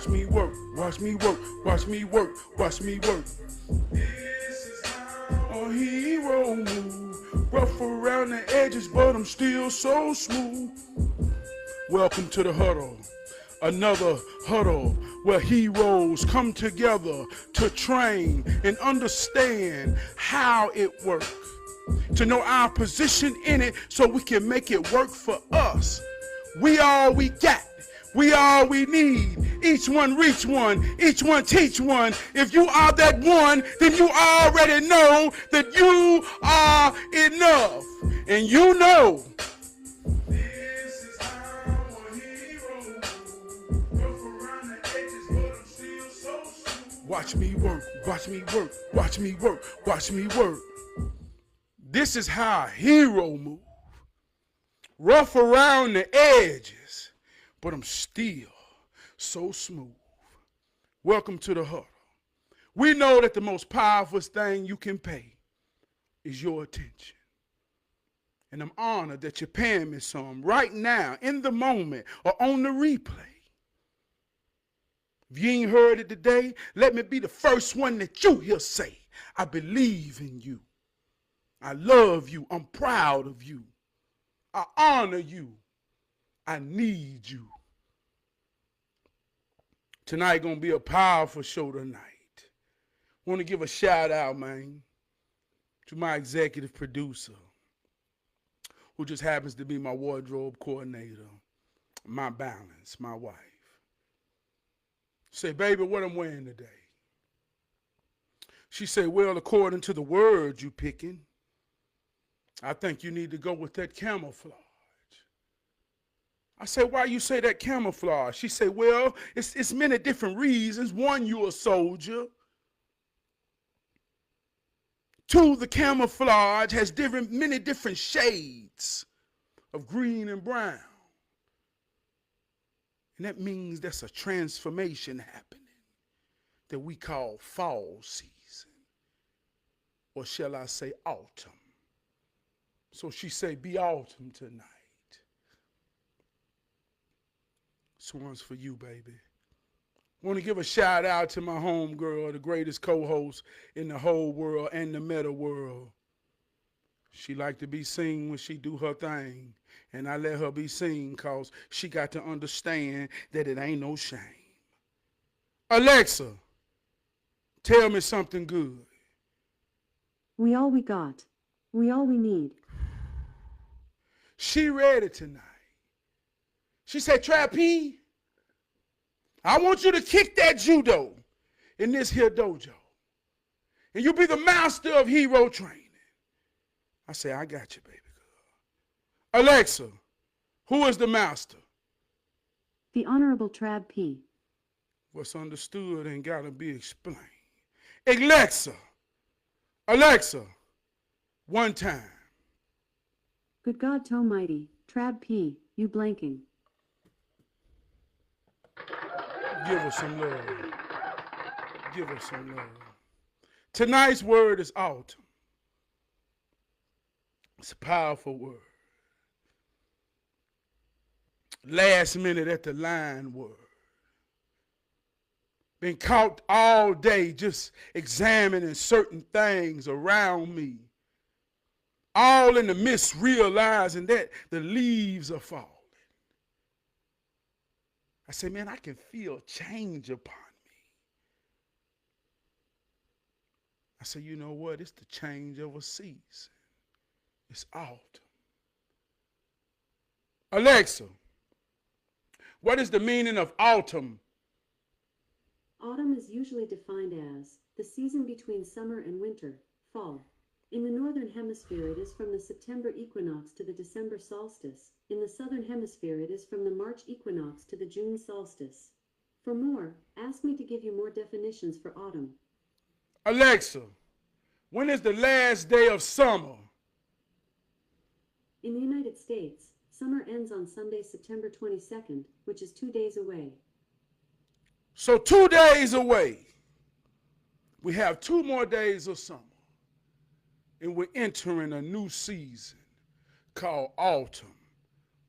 Watch me work, watch me work, watch me work, watch me work. A hero move, rough around the edges, but I'm still so smooth. Welcome to the huddle, another huddle where heroes come together to train and understand how it works, to know our position in it so we can make it work for us. We all we got, we all we need. Each one reach one, each one teach one. If you are that one, then you already know that you are enough. And you know this is how a hero goes around the edges, but I'm still so smooth. Watch me work, watch me work, watch me work, watch me work. This is how a hero moves. Rough around the edges, but I'm still so smooth. Welcome to the huddle. We know that the most powerful thing you can pay is your attention. And I'm honored that you're paying me some right now, in the moment, or on the replay. If you ain't heard it today, let me be the first one that you hear say, I believe in you. I love you. I'm proud of you. I honor you. I need you. Tonight gonna be a powerful show tonight. Want to give a shout out, man, to my executive producer, who just happens to be my wardrobe coordinator, my balance, my wife. Say, baby, what I'm wearing today? She say, well, according to the words you picking, I think you need to go with that camouflage. I say, why you say that camouflage? She say, well, it's many different reasons. One, you a soldier. Two, the camouflage has many different shades of green and brown. And that means there's a transformation happening that we call fall season. Or shall I say autumn. So she say, be autumn tonight. This one's for you, baby. Want to give a shout out to my homegirl, the greatest co-host in the whole world and the meta world. She like to be seen when she do her thing. And I let her be seen because she got to understand that it ain't no shame. Alexa, tell me something good. We all we got. We all we need. She ready tonight. She said, Trap P, I want you to kick that judo in this here dojo. And you be the master of hero training. I say, I got you, baby girl. Alexa, who is the master? The Honorable Trab P. What's understood ain't gotta be explained. Alexa, one time. Good God Almighty, Trab P, you blanking. Give her some love. Give her some love. Tonight's word is autumn. It's a powerful word. Last minute at the line word. Been caught all day just examining certain things around me. All in the midst realizing that the leaves are falling. I say, man, I can feel change upon me. I say, you know what? It's the change of a season. It's autumn. Alexa, what is the meaning of autumn? Autumn is usually defined as the season between summer and winter, fall. In the northern hemisphere, it is from the September equinox to the December solstice. In the southern hemisphere, it is from the March equinox to the June solstice. For more, ask me to give you more definitions for autumn. Alexa, when is the last day of summer? In the United States, summer ends on Sunday, September 22nd, which is 2 days away. So 2 days away, we have 2 more days of summer. And we're entering a new season called autumn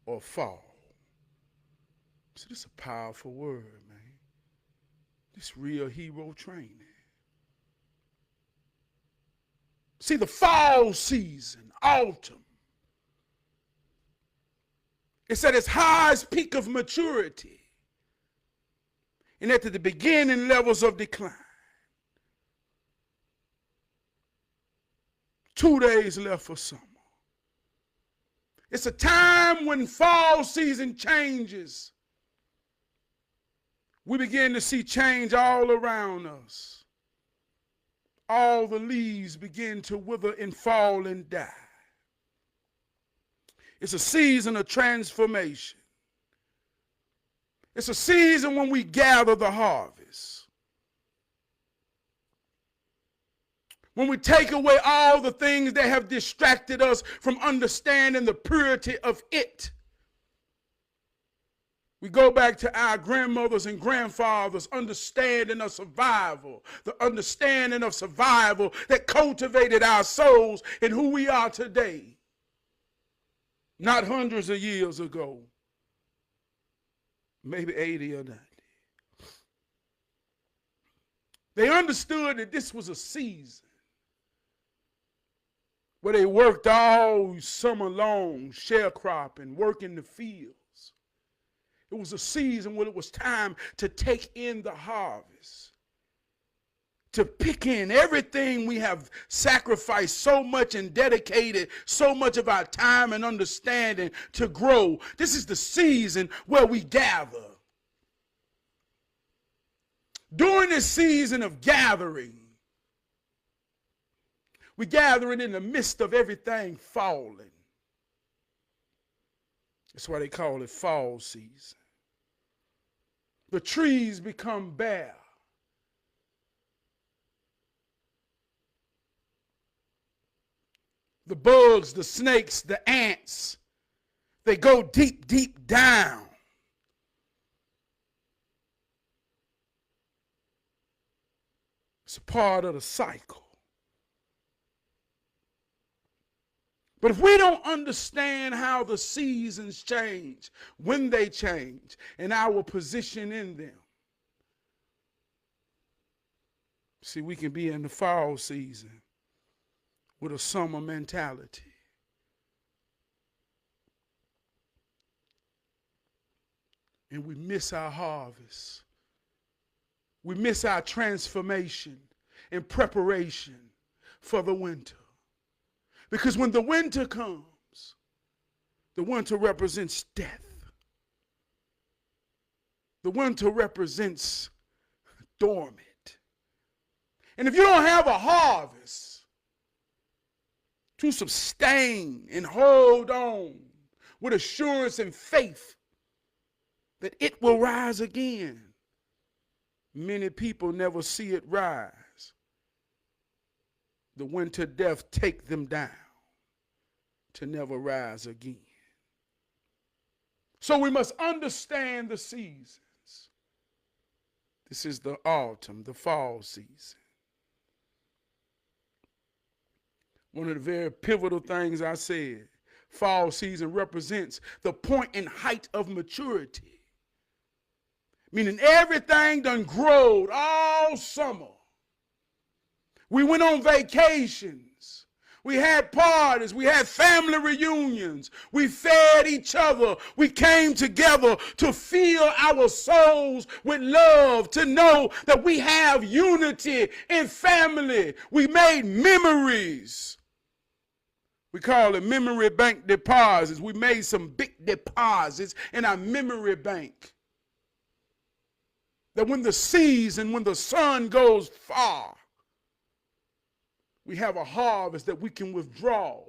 or fall. So this is a powerful word, man. This real hero training. See, the fall season, autumn, it's at its highest peak of maturity and at the beginning levels of decline. 2 days left for summer. It's a time when fall season changes. We begin to see change all around us. All the leaves begin to wither and fall and die. It's a season of transformation. It's a season when we gather the harvest. When we take away all the things that have distracted us from understanding the purity of it. We go back to our grandmothers and grandfathers' understanding of survival, the understanding of survival that cultivated our souls and who we are today. Not hundreds of years ago, maybe 80 or 90. They understood that this was a season where they worked all summer long, sharecropping, working the fields. It was a season when it was time to take in the harvest, to pick in everything we have sacrificed so much and dedicated so much of our time and understanding to grow. This is the season where we gather. During this season of gathering, we gather it in the midst of everything falling. That's why they call it fall season. The trees become bare. The bugs, the snakes, the ants, they go deep, deep down. It's a part of the cycle. But if we don't understand how the seasons change, when they change, and our position in them, see, we can be in the fall season with a summer mentality. And we miss our harvest. We miss our transformation and preparation for the winter. Because when the winter comes, the winter represents death. The winter represents dormant. And if you don't have a harvest to sustain and hold on with assurance and faith that it will rise again, many people never see it rise. The winter death take them down to never rise again. So we must understand the seasons. This is the autumn, the fall season. One of the very pivotal things I said, fall season represents the point and height of maturity. Meaning everything done growed all summer. We went on vacations. We had parties. We had family reunions. We fed each other. We came together to fill our souls with love, to know that we have unity in family. We made memories. We call it memory bank deposits. We made some big deposits in our memory bank. That when the season, when the sun goes far, we have a harvest that we can withdraw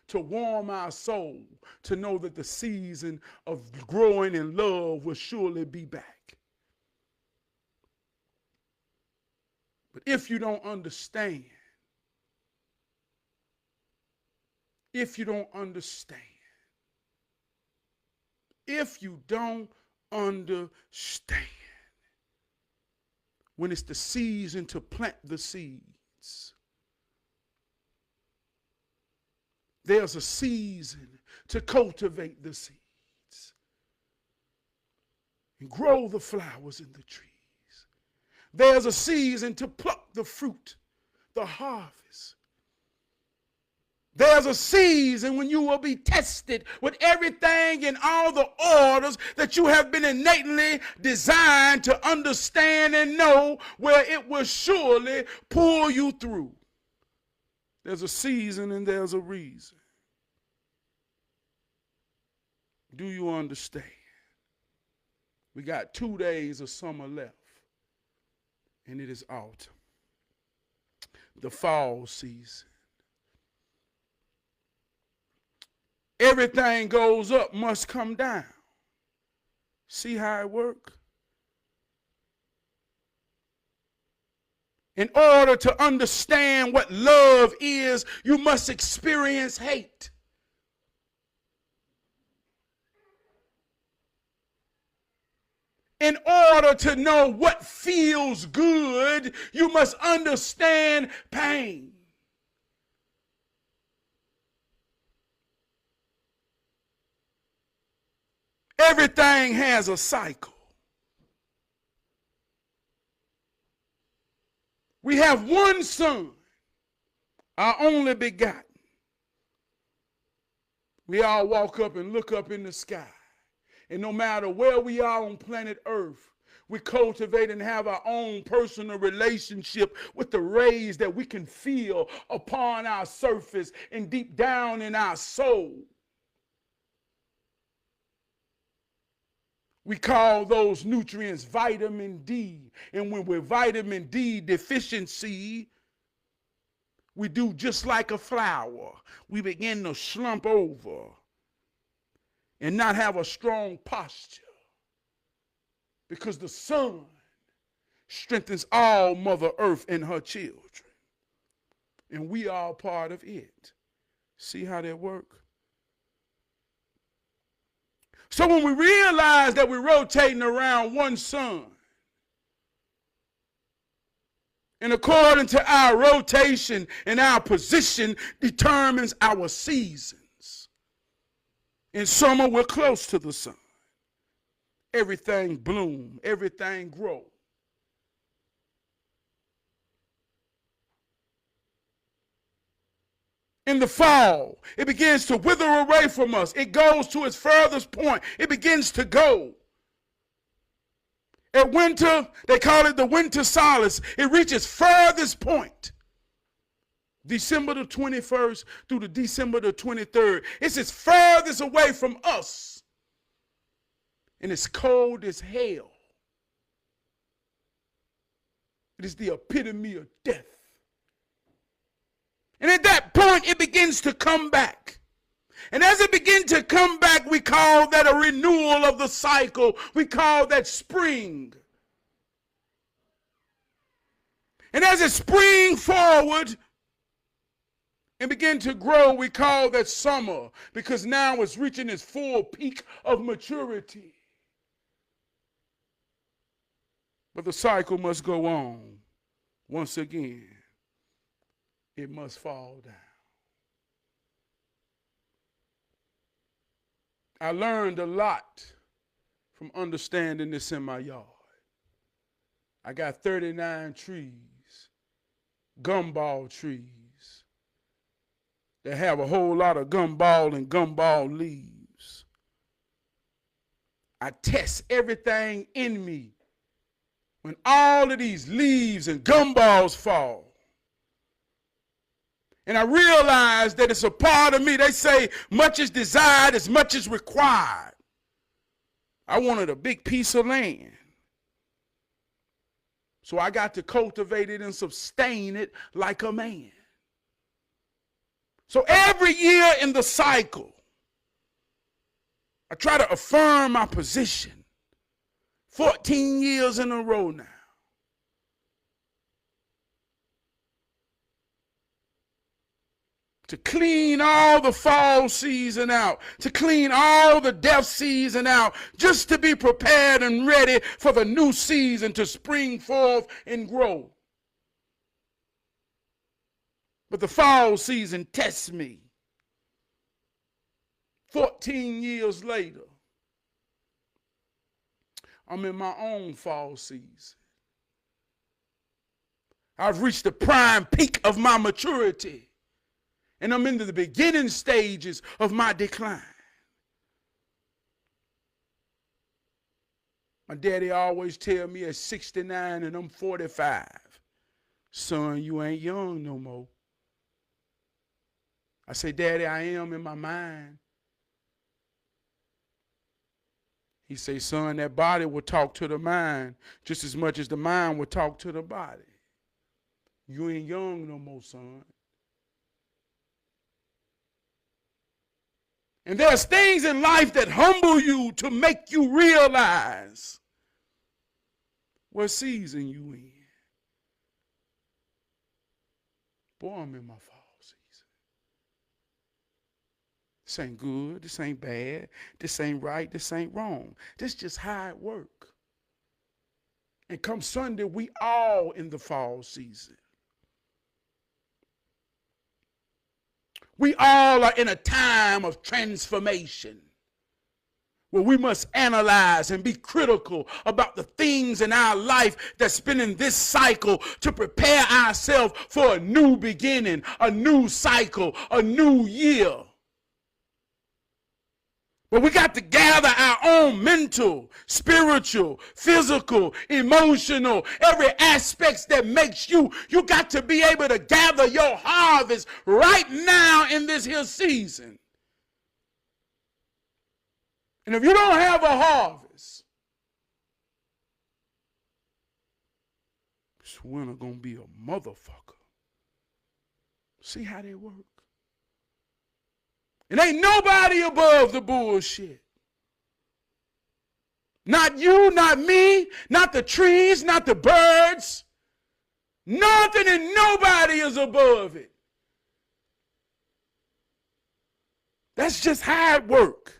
to warm our soul, to know that the season of growing in love will surely be back. But if you don't understand, if you don't understand, when it's the season to plant the seeds, there's a season to cultivate the seeds and grow the flowers in the trees, There's a season to pluck the fruit, the harvest. There's a season when you will be tested with everything in all the orders that you have been innately designed to understand and know, where it will surely pull you through. There's a season and there's a reason. Do you understand? We got 2 days of summer left, and it is autumn, the fall season. Everything goes up must come down. See how it works? In order to understand what love is, you must experience hate. In order to know what feels good, you must understand pain. Everything has a cycle. We have one son, our only begotten. We all walk up and look up in the sky. And no matter where we are on planet Earth, we cultivate and have our own personal relationship with the rays that we can feel upon our surface and deep down in our soul. We call those nutrients vitamin D. And when we're vitamin D deficiency, we do just like a flower. We begin to slump over and not have a strong posture, because the sun strengthens all Mother Earth and her children. And we are part of it. See how that works? So when we realize that we're rotating around one sun, and according to our rotation and our position determines our seasons. In summer, we're close to the sun. Everything bloom, everything grow. In the fall, it begins to wither away from us. It goes to its furthest point. It begins to go. At winter, they call it the winter solstice. It reaches furthest point. December the 21st through the December the 23rd. It's as furthest away from us. And it's cold as hell. It is the epitome of death. And at that point, it begins to come back. And as it begins to come back, we call that a renewal of the cycle. We call that spring. And as it springs forward and begin to grow, we call that summer, because now it's reaching its full peak of maturity. But the cycle must go on. Once again, it must fall down. I learned a lot from understanding this in my yard. I got 39 trees, gumball trees, that have a whole lot of gumball and gumball leaves. I test everything in me when all of these leaves and gumballs fall. And I realized that it's a part of me. They say much is desired as much is required. I wanted a big piece of land. So I got to cultivate it and sustain it like a man. So every year in the cycle, I try to affirm my position. 14 years in a row now. To clean all the fall season out, to clean all the death season out, just to be prepared and ready for the new season to spring forth and grow. But the fall season tests me. 14 years later, I'm in my own fall season. I've reached the prime peak of my maturity, and I'm into the beginning stages of my decline. My daddy always tell me at 69 and I'm 45, son, you ain't young no more. I say, Daddy, I am in my mind. He say, son, that body will talk to the mind just as much as the mind will talk to the body. You ain't young no more, son. And there's things in life that humble you to make you realize what season you in. Boy, I'm in my fall season. This ain't good, this ain't bad, this ain't right, this ain't wrong. This just how it work. And come Sunday, we all in the fall season. We all are in a time of transformation where we must analyze and be critical about the things in our life that's been in this cycle to prepare ourselves for a new beginning, a new cycle, a new year. But we got to gather our own mental, spiritual, physical, emotional, every aspect that makes you got to be able to gather your harvest right now in this here season. And if you don't have a harvest, this winter gonna be a motherfucker. See how they work? It ain't nobody above the bullshit. Not you, not me, not the trees, not the birds. Nothing and nobody is above it. That's just how it works.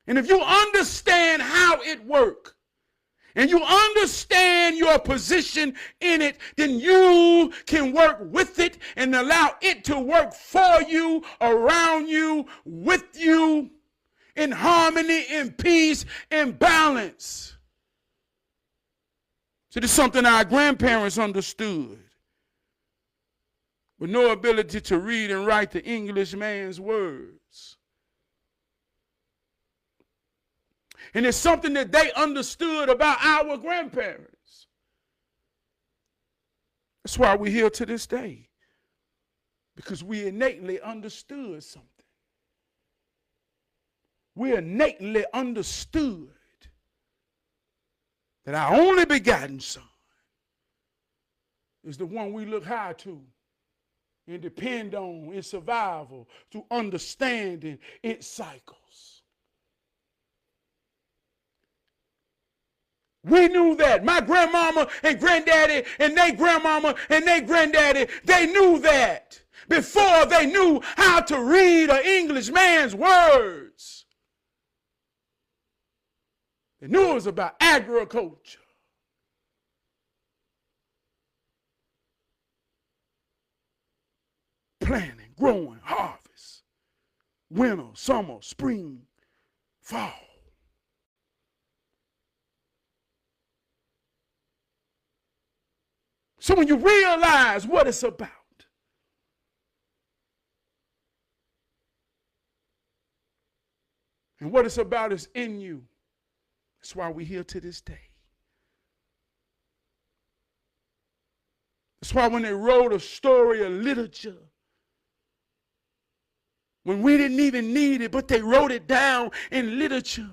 And if you understand how it works, and you understand your position in it, then you can work with it and allow it to work for you, around you, with you, in harmony, in peace, in balance. So this is something our grandparents understood. With no ability to read and write the English man's words. And it's something that they understood about our grandparents. That's why we're here to this day. Because we innately understood something. We innately understood that our only begotten Son is the one we look high to and depend on in survival through understanding its cycles. We knew that. My grandmama and granddaddy and their grandmama and their granddaddy, they knew that before they knew how to read an English man's words. They knew it was about agriculture. Planting, growing, harvest, winter, summer, spring, fall. So when you realize what it's about, and what it's about is in you, that's why we're here to this day. That's why when they wrote a story of literature, when we didn't even need it, but they wrote it down in literature.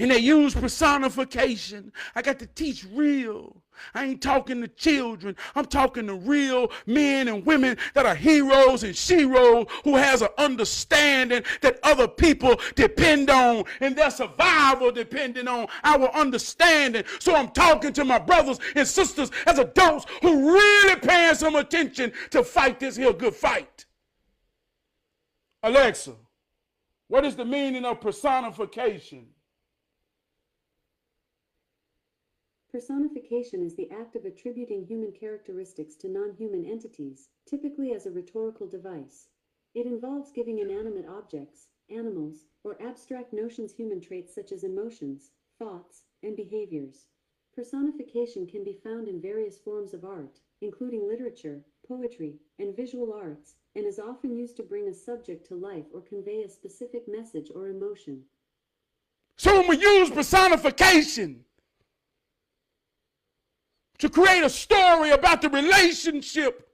And they use personification. I got to teach real. I ain't talking to children. I'm talking to real men and women that are heroes and sheroes who has an understanding that other people depend on and their survival depending on our understanding. So I'm talking to my brothers and sisters as adults who really paying some attention to fight this here good fight. Alexa, what is the meaning of personification? Personification is the act of attributing human characteristics to non-human entities, typically as a rhetorical device. It involves giving inanimate objects, animals, or abstract notions human traits such as emotions, thoughts, and behaviors. Personification can be found in various forms of art, including literature, poetry, and visual arts, and is often used to bring a subject to life or convey a specific message or emotion. So when we use personification to create a story about the relationship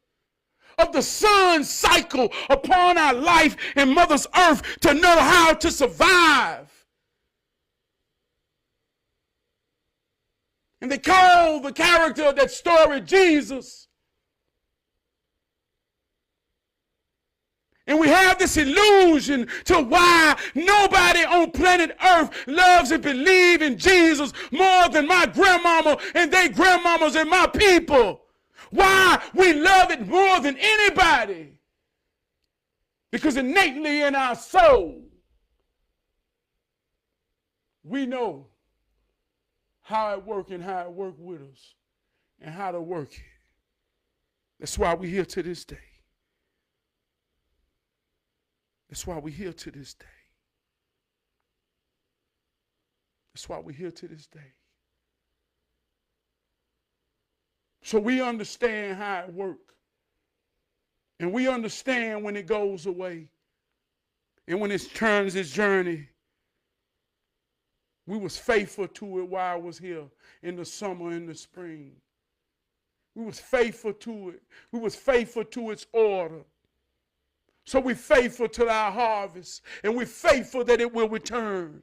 of the sun's cycle upon our life and Mother's Earth to know how to survive. And they call the character of that story Jesus. And we have this illusion to why nobody on planet Earth loves and believes in Jesus more than my grandmama and they grandmamas and my people. Why we love it more than anybody. Because innately in our soul, we know how it works and how it works with us and how to work it. That's why we're here to this day. That's why we're here to this day. That's why we're here to this day. So we understand how it works. And we understand when it goes away. And when it turns its journey. We was faithful to it while I was here in the summer and the spring. We was faithful to it. We was faithful to its order. So we're faithful to our harvest, and we're faithful that it will return.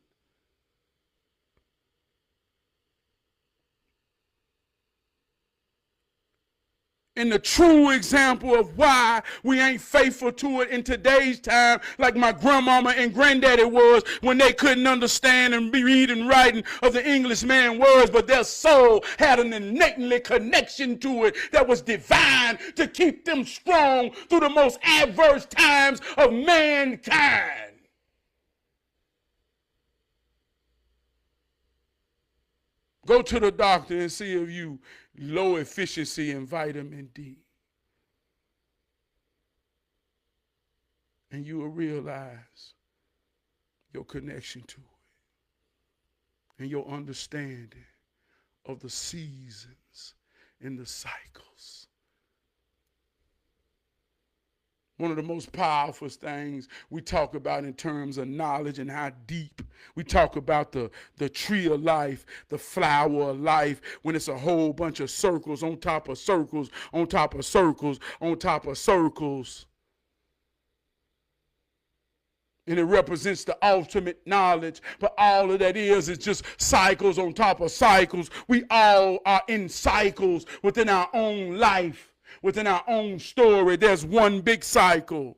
And the true example of why we ain't faithful to it in today's time, like my grandmama and granddaddy was when they couldn't understand and read and writing of the English man words, but their soul had an innately connection to it that was divine to keep them strong through the most adverse times of mankind. Go to the doctor and see if you low efficiency in vitamin D. And you will realize your connection to it and your understanding of the seasons and the cycles. One of the most powerful things we talk about in terms of knowledge and how deep. We talk about the tree of life, the flower of life, when it's a whole bunch of circles on top of circles, on top of circles, on top of circles. And it represents the ultimate knowledge, but all of that is just cycles on top of cycles. We all are in cycles within our own life. Within our own story, there's one big cycle.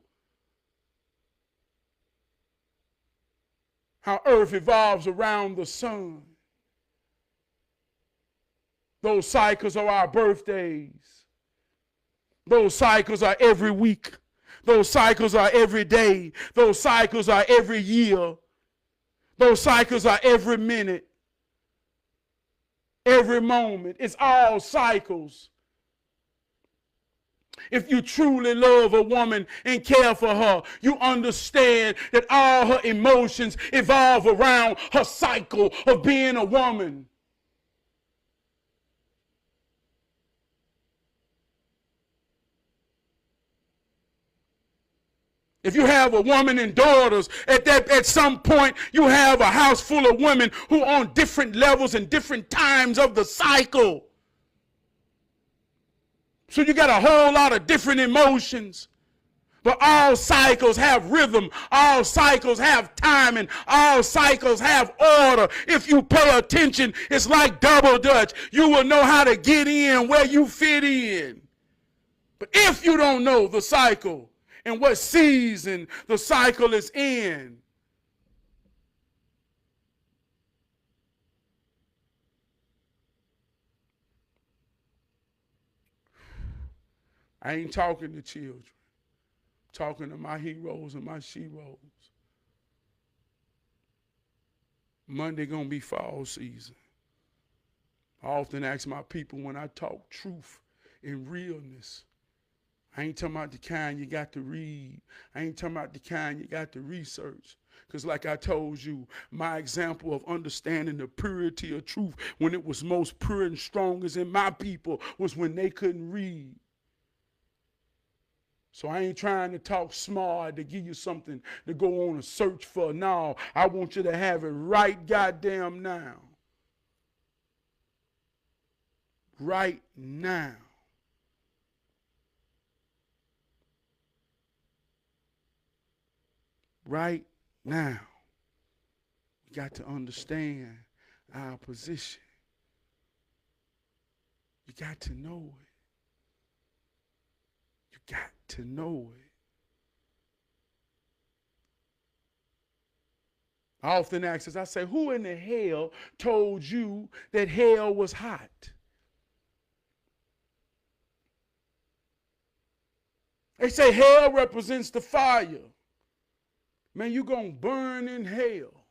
How Earth evolves around the sun. Those cycles are our birthdays. Those cycles are every week. Those cycles are every day. Those cycles are every year. Those cycles are every minute. Every moment. It's all cycles. If you truly love a woman and care for her, you understand that all her emotions evolve around her cycle of being a woman. If you have a woman and daughters, at some point you have a house full of women who are on different levels and different times of the cycle. So you got a whole lot of different emotions. But all cycles have rhythm. All cycles have timing. All cycles have order. If you pay attention, it's like double dutch. You will know how to get in where you fit in. But if you don't know the cycle and what season the cycle is in, I ain't talking to children. I'm talking to my heroes and my sheroes. Monday gonna be fall season. I often ask my people when I talk truth and realness. I ain't talking about the kind you got to read. I ain't talking about the kind you got to research. Because like I told you, my example of understanding the purity of truth when it was most pure and strongest in my people was when they couldn't read. So I ain't trying to talk smart to give you something to go on and search for. No, I want you to have it right goddamn now. Right now. Right now. We got to understand our position. You got to know it. You got to know it. I often ask this, I say, who in the hell told you that hell was hot? They say hell represents the fire. Man, you're going to burn in hell.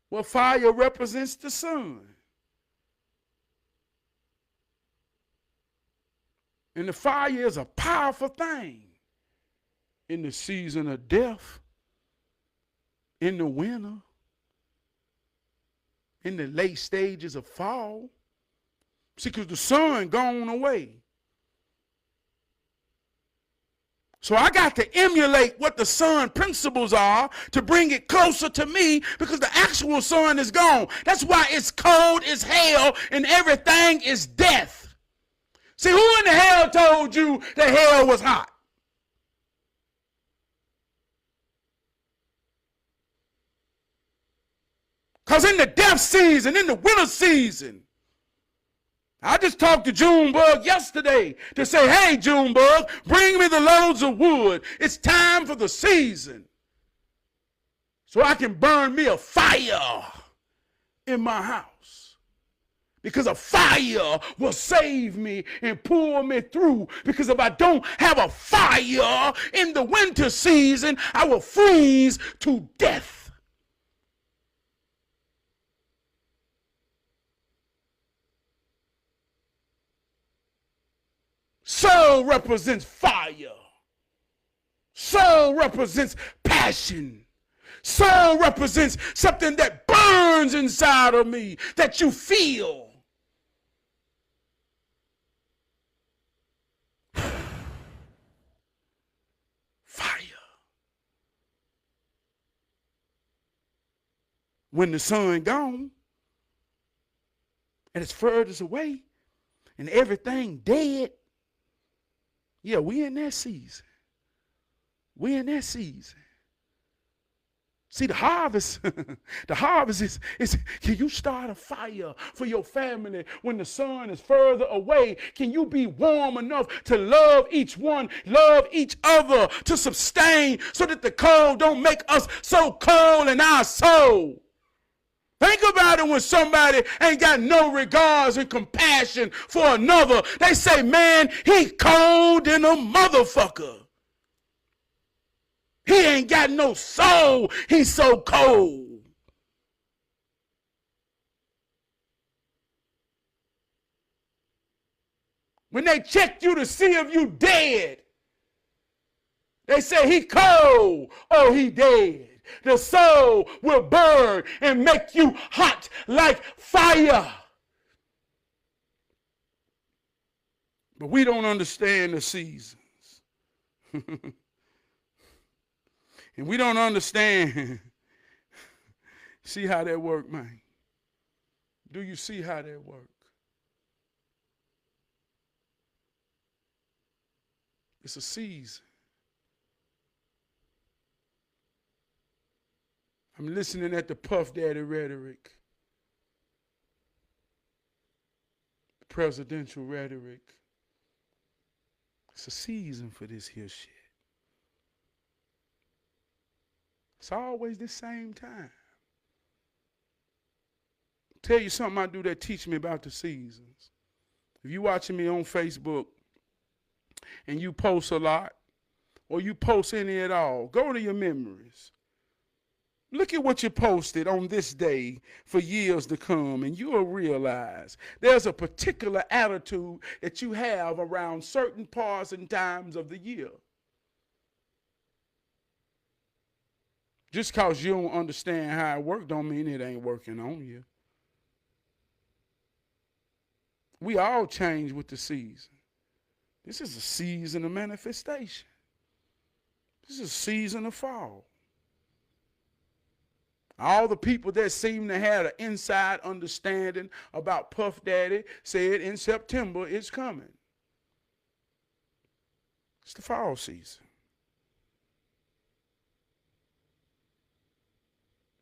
Well, fire represents the sun. And the fire is a powerful thing in the season of death, in the winter, in the late stages of fall. See, because the sun gone away. So I got to emulate what the sun principles are to bring it closer to me because the actual sun is gone. That's why it's cold as hell and everything is death. See, who in the hell told you that hell was hot? Because in the death season, in the winter season, I just talked to Junebug yesterday to say, hey, Junebug, bring me the loads of wood. It's time for the season. So I can burn me a fire in my house. Because a fire will save me and pull me through. Because if I don't have a fire in the winter season, I will freeze to death. Soul represents fire. Soul represents passion. Soul represents something that burns inside of me, that you feel. Fire. When the sun gone and it's furthest away and everything dead, yeah, we in that season. We in that season. See, the harvest, the harvest is, can you start a fire for your family when the sun is further away? Can you be warm enough to love each one, love each other, to sustain so that the cold don't make us so cold in our soul? Think about it when somebody ain't got no regards and compassion for another. They say, man, he cold in a motherfucker. He ain't got no soul. He's so cold. When they check you to see if you dead, they say he cold. Oh, he dead. The soul will burn and make you hot like fire. But we don't understand the seasons. And we don't understand. See how that work, man? Do you see how that work? It's a season. I'm listening at the Puff Daddy rhetoric, presidential rhetoric. It's a season for this here shit. It's always the same time. Tell you something I do that teach me about the seasons. If you watching me on Facebook and you post a lot, or you post any at all, go to your memories. Look at what you posted on this day for years to come, and you'll realize there's a particular attitude that you have around certain parts and times of the year. Just because you don't understand how it works don't mean it ain't working on you. We all change with the season. This is a season of manifestation. This is a season of fall. All the people that seem to have an inside understanding about Puff Daddy said in September it's coming. It's the fall season.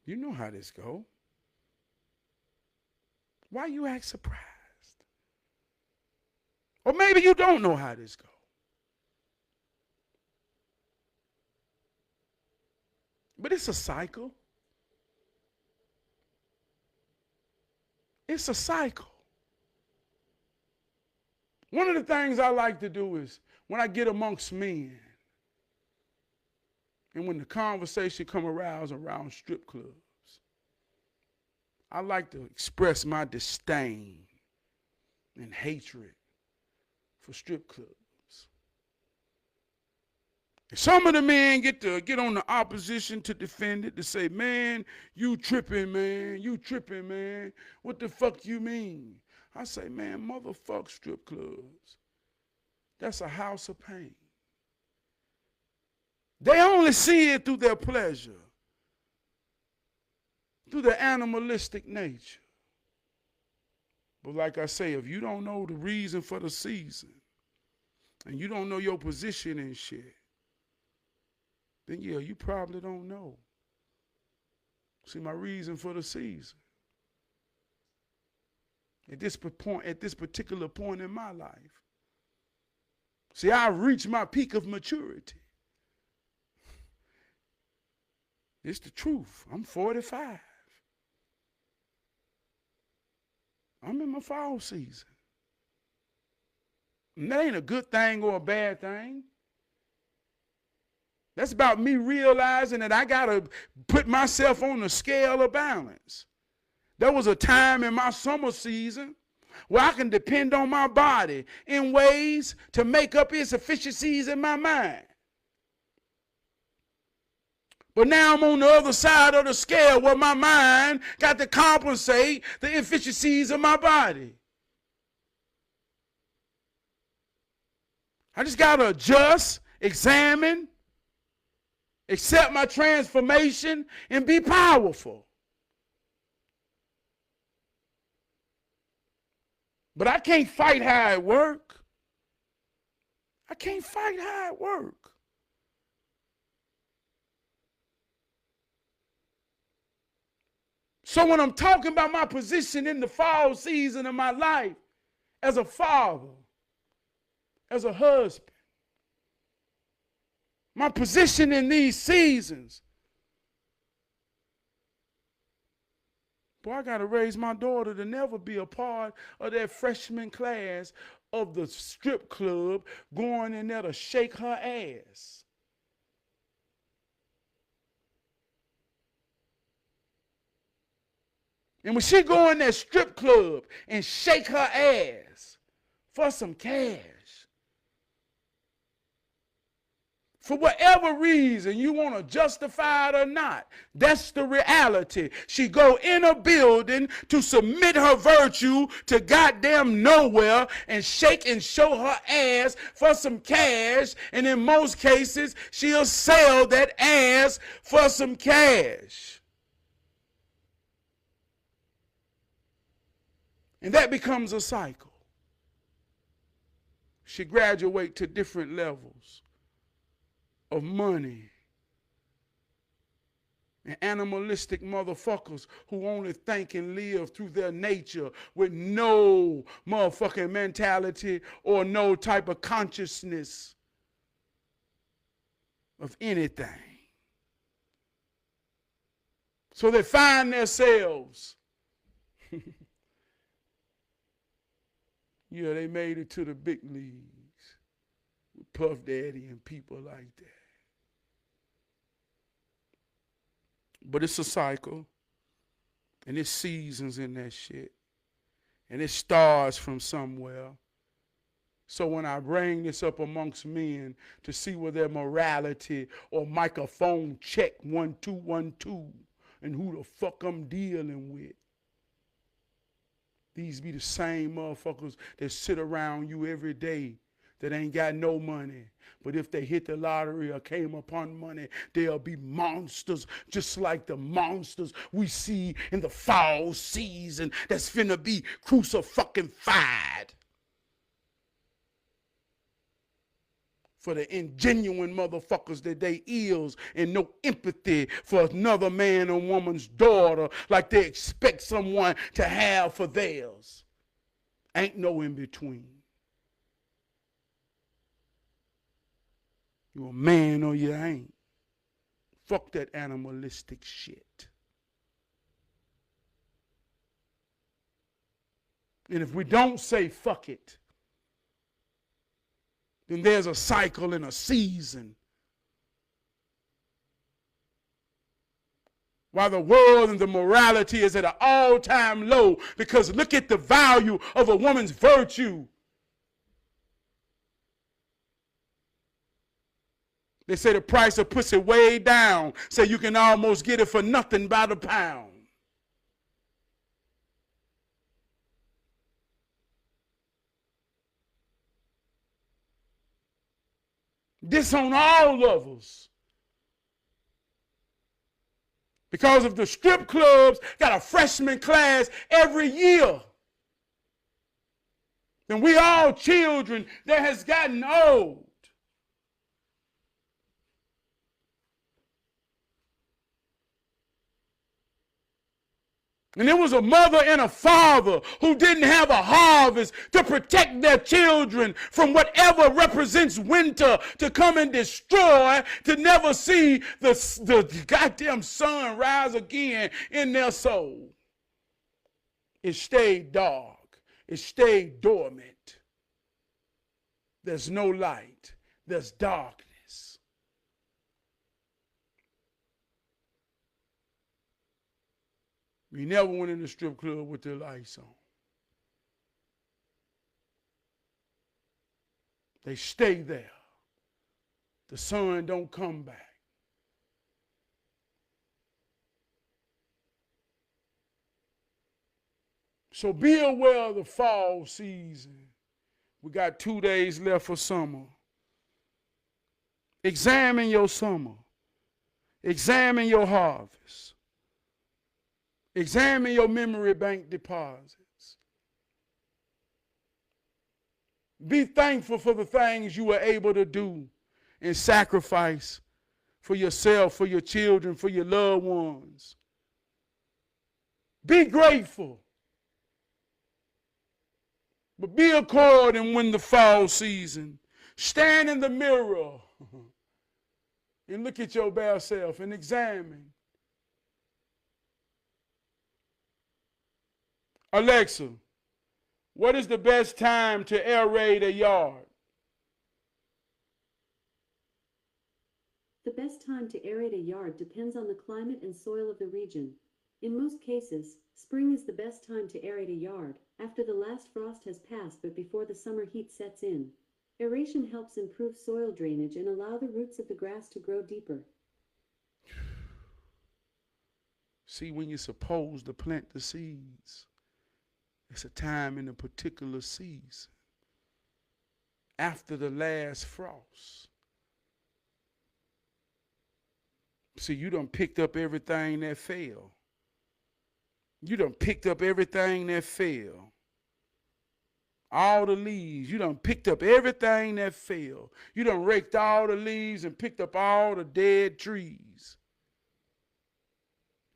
You know how this go. Why you act surprised? Or maybe you don't know how this go. But it's a cycle. It's a cycle. One of the things I like to do is when I get amongst men and when the conversation come around strip clubs, I like to express my disdain and hatred for strip clubs. And some of the men get on the opposition to defend it, to say, man, you tripping, man. What the fuck you mean? I say, man, motherfuck strip clubs. That's a house of pain. They only see it through their pleasure, through their animalistic nature. But like I say, if you don't know the reason for the season, and you don't know your position and shit, then yeah, you probably don't know. See, my reason for the season, at this particular point in my life, see, I reached my peak of maturity. It's the truth. I'm 45. I'm in my fall season. And that ain't a good thing or a bad thing. That's about me realizing that I got to put myself on the scale of balance. There was a time in my summer season where I can depend on my body in ways to make up its efficiencies in my mind. But now I'm on the other side of the scale where my mind got to compensate the inefficiencies of my body. I just got to adjust, examine, accept my transformation, and be powerful. But I can't fight how it work. I can't fight how it work. So when I'm talking about my position in the fall season of my life, as a father, as a husband, my position in these seasons, boy, I got to raise my daughter to never be a part of that freshman class of the strip club going in there to shake her ass. And when she go in that strip club and shake her ass for some cash, for whatever reason you want to justify it or not, that's the reality. She go in a building to submit her virtue to goddamn nowhere and shake and show her ass for some cash, and in most cases she'll sell that ass for some cash. And that becomes a cycle. She graduates to different levels of money. And animalistic motherfuckers who only think and live through their nature with no motherfucking mentality or no type of consciousness of anything. So they find themselves yeah, they made it to the big leagues with Puff Daddy and people like that. But it's a cycle, and it's seasons in that shit. And it starts from somewhere. So when I bring this up amongst men to see where their morality or microphone check 1212 and who the fuck I'm dealing with, these be the same motherfuckers that sit around you every day that ain't got no money. But if they hit the lottery or came upon money, they'll be monsters, just like the monsters we see in the fall season that's finna be crucified. For the ingenuine motherfuckers that they is and no empathy for another man or woman's daughter like they expect someone to have for theirs. Ain't no in between. You a man or you ain't. Fuck that animalistic shit. And if we don't say fuck it, then there's a cycle and a season. While the world and the morality is at an all-time low, because look at the value of a woman's virtue. They say the price of pussy way down, so you can almost get it for nothing by the pound. This on all levels. Because if the strip clubs got a freshman class every year, then we all children that has gotten old. And there was a mother and a father who didn't have a harvest to protect their children from whatever represents winter to come and destroy, to never see the goddamn sun rise again in their soul. It stayed dark. It stayed dormant. There's no light. There's darkness. We never went in the strip club with the lights on. They stay there. The sun don't come back. So be aware of the fall season. We got 2 days left for summer. Examine your summer. Examine your harvest. Examine your memory bank deposits. Be thankful for the things you were able to do and sacrifice for yourself, for your children, for your loved ones. Be grateful. But be according when the fall season. Stand in the mirror and look at your bare self and examine. Alexa, what is the best time to aerate a yard? The best time to aerate a yard depends on the climate and soil of the region. In most cases, spring is the best time to aerate a yard, after the last frost has passed but before the summer heat sets in. Aeration helps improve soil drainage and allow the roots of the grass to grow deeper. See, when you're supposed to plant the seeds, it's a time in a particular season. After the last frost. See, you done picked up everything that fell. You done picked up everything that fell. All the leaves. You done picked up everything that fell. You done raked all the leaves and picked up all the dead trees.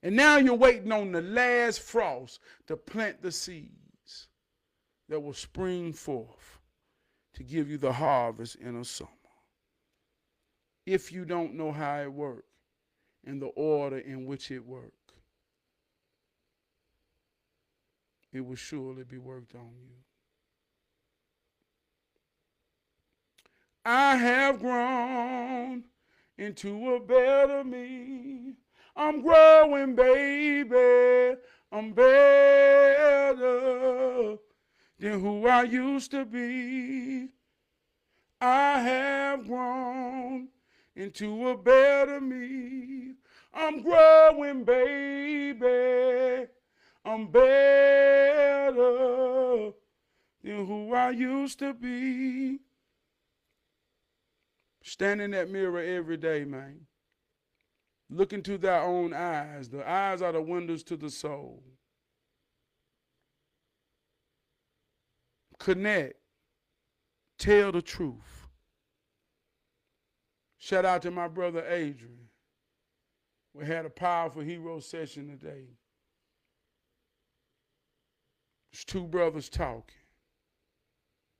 And now you're waiting on the last frost to plant the seeds that will spring forth to give you the harvest in a summer. If you don't know how it works and the order in which it works, it will surely be worked on you. I have grown into a better me. I'm growing, baby. I'm better than who I used to be. I have grown into a better me. I'm growing, baby. I'm better than who I used to be. Stand in that mirror every day, man. Look into thy own eyes. The eyes are the windows to the soul. Connect. Tell the truth. Shout out to my brother Adrian. We had a powerful hero session today. There's two brothers talking,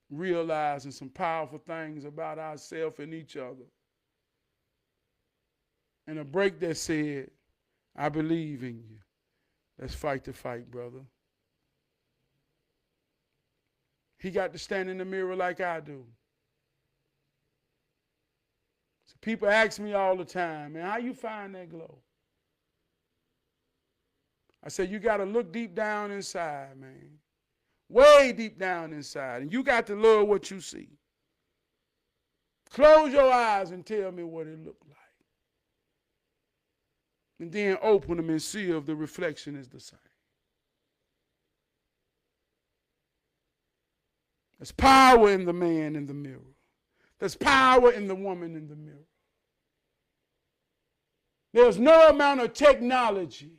realizing some powerful things about ourselves and each other. And a break that said, I believe in you. Let's fight the fight, brother. He got to stand in the mirror like I do. So people ask me all the time, man, how you find that glow? I said, you got to look deep down inside, man. Way deep down inside. And you got to love what you see. Close your eyes and tell me what it looked like. And then open them and see if the reflection is the same. There's power in the man in the mirror. There's power in the woman in the mirror. There's no amount of technology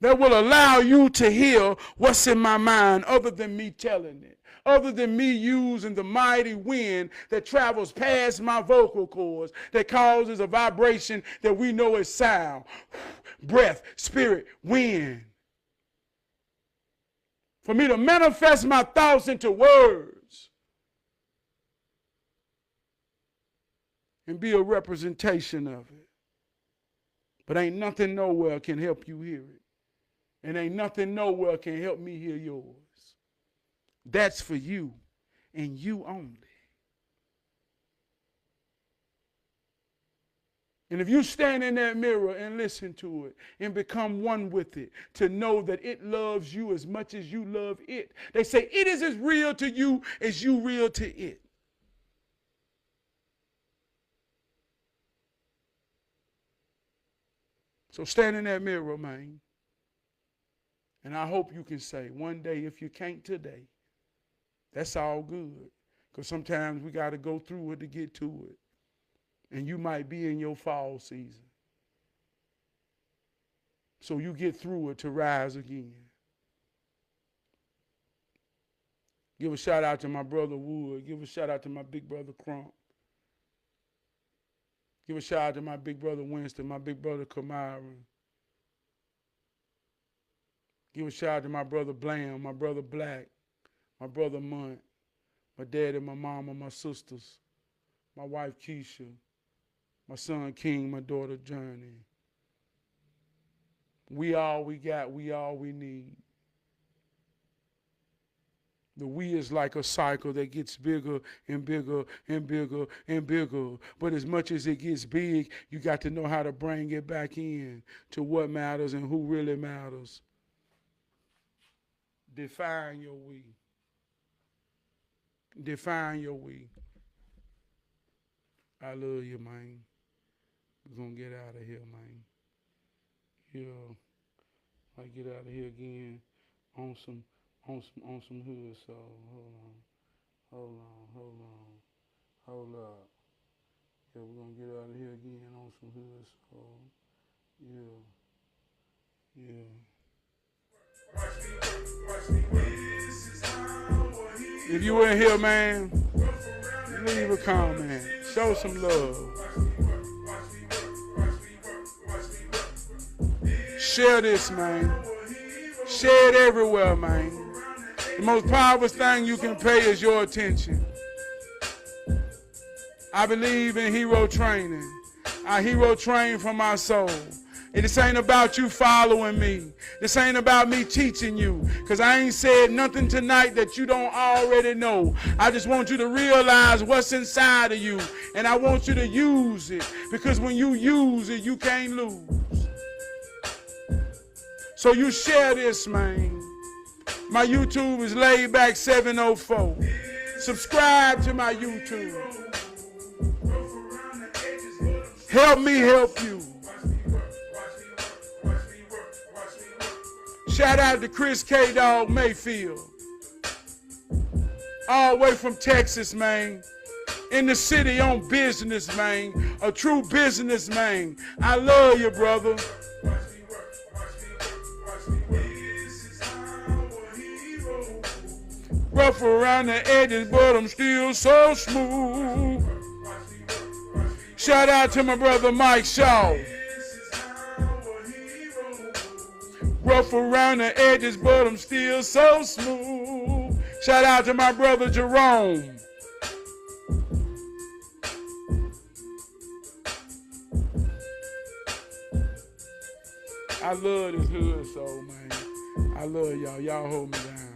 that will allow you to hear what's in my mind other than me telling it, other than me using the mighty wind that travels past my vocal cords, that causes a vibration that we know is sound, breath, spirit, wind. For me to manifest my thoughts into words and be a representation of it. But ain't nothing nowhere can help you hear it. And ain't nothing nowhere can help me hear yours. That's for you and you only. And if you stand in that mirror and listen to it and become one with it, to know that it loves you as much as you love it. They say it is as real to you as you real to it. So stand in that mirror, man. And I hope you can say one day, if you can't today, that's all good. Because sometimes we got to go through it to get to it. And you might be in your fall season. So you get through it to rise again. Give a shout out to my brother Wood. Give a shout out to my big brother Crump. Give a shout out to my big brother Winston, my big brother Kamaran. Give a shout out to my brother Blam, my brother Black, my brother Munt, my daddy, my mama, my sisters, my wife Keisha, my son King, my daughter Journey. We all we got, we all we need. The we is like a cycle that gets bigger and bigger and bigger and bigger. But as much as it gets big, you got to know how to bring it back in to what matters and who really matters. Define your we. Define your we. I love you, man. We're going to get out of here, man. Yeah. I get out of here again on some hood soul. Hold up. Yeah, we're going to get out of here again on some hood soul. Yeah. If you in here, man, leave a comment. Show some love. Share this, man. Share it everywhere, man. The most powerful thing you can pay is your attention. I believe in hero training. I hero train for my soul. And this ain't about you following me. This ain't about me teaching you. Because I ain't said nothing tonight that you don't already know. I just want you to realize what's inside of you. And I want you to use it. Because when you use it, you can't lose. So you share this, man. My YouTube is Laidback704. Subscribe to my YouTube. Help me help you. Shout out to Chris K. Dog Mayfield. All the way from Texas, man. In the city on business, man. A true businessman. I love you, brother. Rough around the edges, but I'm still so smooth. Shout out to my brother Mike Shaw. Rough around the edges, but I'm still so smooth. Shout out to my brother Jerome. I love this hood soul, man. I love y'all. Y'all hold me down.